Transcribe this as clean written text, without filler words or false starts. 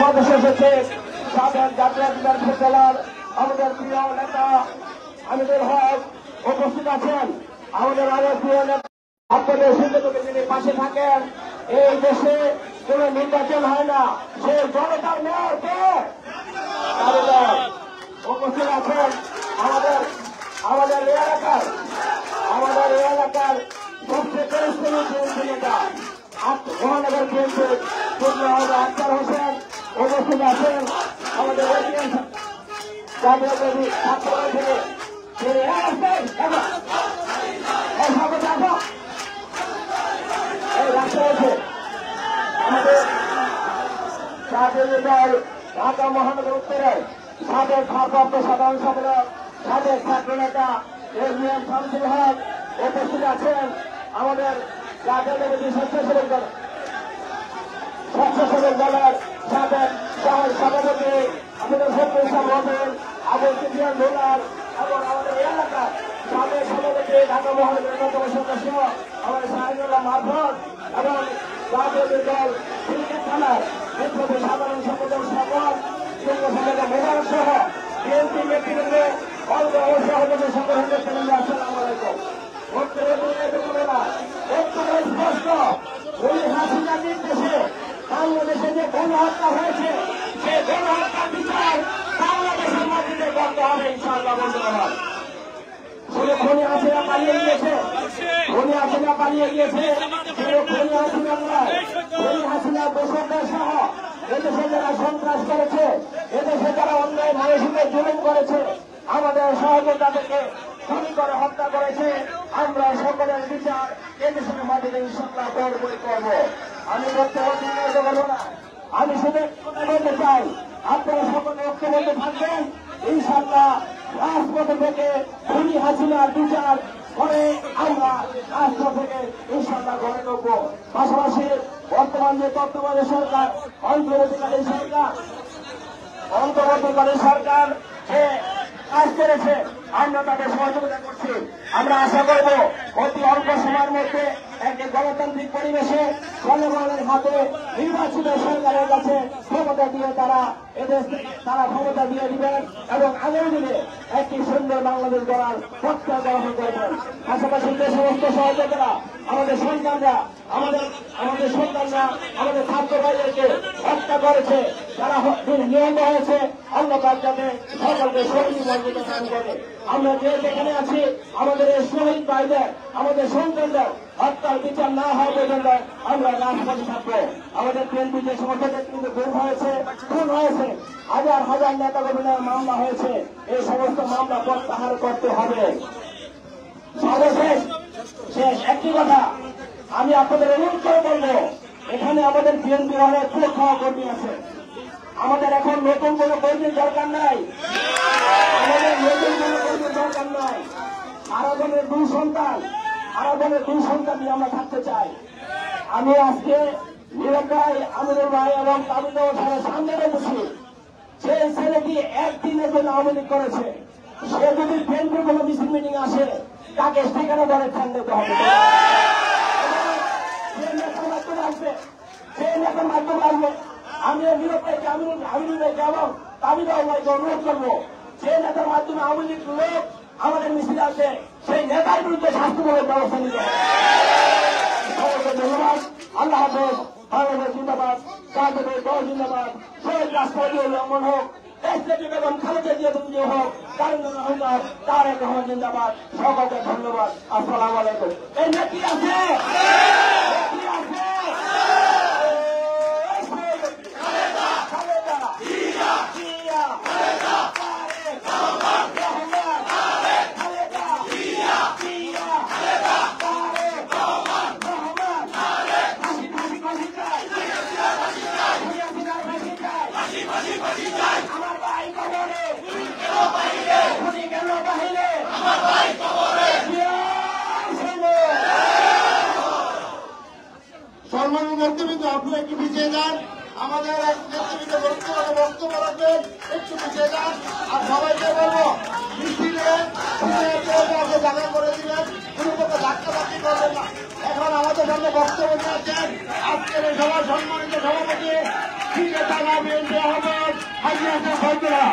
সমাবেশে এসেছে সাবেক জাতীয় ফুটবলার আমাদের প্রিয় নেতা আমিনুল হক উপস্থিত আছেন। আমাদের আরো প্রিয় নেতা আপনাদের সুন্দরভাবে যিনি পাশে থাকেন। এই দেশে কোন নির্বাচন হয় না, সে জনতার মেয়রকে উপস্থিত আছেন। আমাদের এলাকার সবচেয়ে পরিশ্রমী বিএনপি নেতা মহানগর বিএনপির আখতার হোসেন উপস্থিত আছেন। আমাদের জাতীয় ছাত্র থেকে আমাদের জাতীয় দল ঢাকা মহানগর উত্তরের সাবেক ভারপ্রাপ্ত সাধারণ সম্পাদক সাবেক ছাত্র নেতা এম শামসুল হক উপস্থিত আছেন। আমাদের জাতীয় স্বেচ্ছাসেবক দলের সাবেক সভাপতি আমাদের ফখরুল ইসলাম রবিন, আবুল সুফিয়ান ভুলার এবং আমাদের এলাকার সাবেক সভাপতি ঢাকা মহানগরের অন্যতম সদস্য আমাদের শাহিদুল্লাহ মারফত এবং জাতীয় দল সিলেট থানার বিপ্লবী সাধারণ সম্পাদক সভা যুগ্ম সম্পাদক মোবারক সহ বিএনপি নেতৃবৃন্দ অল্প সহযোগী সংগঠনের নেতৃবৃন্দ আসসালামু আলাইকুম। স্পষ্ট ওই হাসিনার নির্দেশে বাংলাদেশে যে গণহত্যা হয়েছে সে গণহত্যার বিচার বাংলাদেশের মাটিতে করতে হবে ইনশাআল্লাহ। বন্ধুগণ, শুধু খনি হাসিনা পালিয়ে গিয়েছে, খনি হাসিনা শুধু খনি হাসিনা নয়, খনি হাসিনা দোষকদের সহ এদেশে যারা সন্ত্রাস করেছে, এদেশে যারা অন্যায় মানুষকে জুলুম করেছে, আমাদের সহযোগিতাদেরকে খুনি করে হত্যা করেছে, আমরা সকলের বিচার এদেশের মাটিতে ইনশাআল্লাহ করবই করব। আমি বক্তব্য করবো না, আমি শুধু কথা বলতে চাই, আপনারা সকলে ঐক্যবদ্ধ থাকবেন ইনশাআল্লাহ। রাজপথ থেকে খুনি হাসিনার বিচার করে আমরা রাষ্ট্র থেকে ইনশাআল্লাহ গড়ে নেব। পাশাপাশি বর্তমান যে তত্ত্বাবধায়ক সরকার অন্তর্বর্তীকালীন সরকার যে কাজ করেছে আমরা তাদের সহযোগিতা করছি। আমরা আশা করব অতি অল্প সময়ের মধ্যে একটি গণতান্ত্রিক পরিবেশে জনগণের হাতে নির্বাচিত সরকারের কাছে ক্ষমতা দিয়ে তারা ক্ষমতা দিয়ে দিবেন এবং আগামী দিনে একটি সুন্দর বাংলাদেশ গড়ার প্রত্যয় গ্রহণ করবেন। পাশাপাশি যে সমস্ত সহযোগীরা আমাদের সন্তানরা আমাদের ছাত্র ভাইদেরকে হত্যা করেছে, যারা নিহত হয়েছে, আল্লাহ পাক যাতে সকলকে শহীদ মর্যাদা দান করে। আমরা যে যেখানে আছি আমাদের এই শহীদ ভাইদের আমাদের সন্তানদের হত্যার বিচার না হওয়া পর্যন্ত আমরা রাজপথে থাকবো। আমাদের বিএনপি যে সমস্ত কিন্তু খুন হয়েছে, হাজার হাজার নেতা কর্মীদের মামলা হয়েছে, এই সমস্ত মামলা প্রত্যাহার করতে হবে। সর্বশেষ একটি কথা আমি আপনাদের অনুরোধ করে বলবো, এখানে আমাদের বিএনপি অনেক সুরক্ষা কর্মী আছে, আমাদের এখন নতুন কোন কর্মীর দরকার নাই, আমাদের নতুন কোন কর্মীর দরকার নাই। আরাধনের দুই সন্তান নিয়ে আমরা থাকতে চাই। আমি আজকে নীরব ভাই, আমিনুল ভাই এবং তামিনুল ভাইয়ের সামনে রেখেছি, যে ছেলেটি একদিনের জন্য আওয়ামী লীগ করেছে, সে যদি বিএনপির কোন মিছিল মিটিং আসে তাকে সেখানে ধরে ঠান দিতে হবে। আমি নীরব ভাইকে আমিনুল ভাইকে এবং তামিনুল ভাইকে অনুরোধ করবো, যে নেতার মাধ্যমে আওয়ামী লীগ লোক আমাদের মিছিল আসে সেই নেতার বিরুদ্ধে শাস্তিমূলক ব্যবস্থা নিতে হবে। ধন্যবাদ। আল্লাহ হাফেজ। বাংলাদেশ জিন্দাবাদ, জাতীয় দল জিন্দাবাদ, শহীদ রাষ্ট্রপতি রহমান হোক, বেগম খালেদা জিয়া হোক, তারেক রহমান জিন্দাবাদ। সকলকে ধন্যবাদ। আসসালামু আলাইকুম। এই নেত্রী আছে নেতৃবৃন্দ, আপনি একটু পিছিয়ে যান, আমাদের এক নেতৃবৃন্দ বক্তব্য রাখবেন, একটু পিছিয়ে যান। আর সবাইকে বলবো মিছিলে জায়গা করে দিবেন, কোনো প্রকার ধাক্কাধাক্কি করবেন না। এখন আমাদের সামনে বক্তব্য নিয়ে আছেন আজকের এই সভার সম্মানিত সভাপতি সিনে থানা বিএনপি আহ্বায়ক হাজি হাসান বন্ধুরা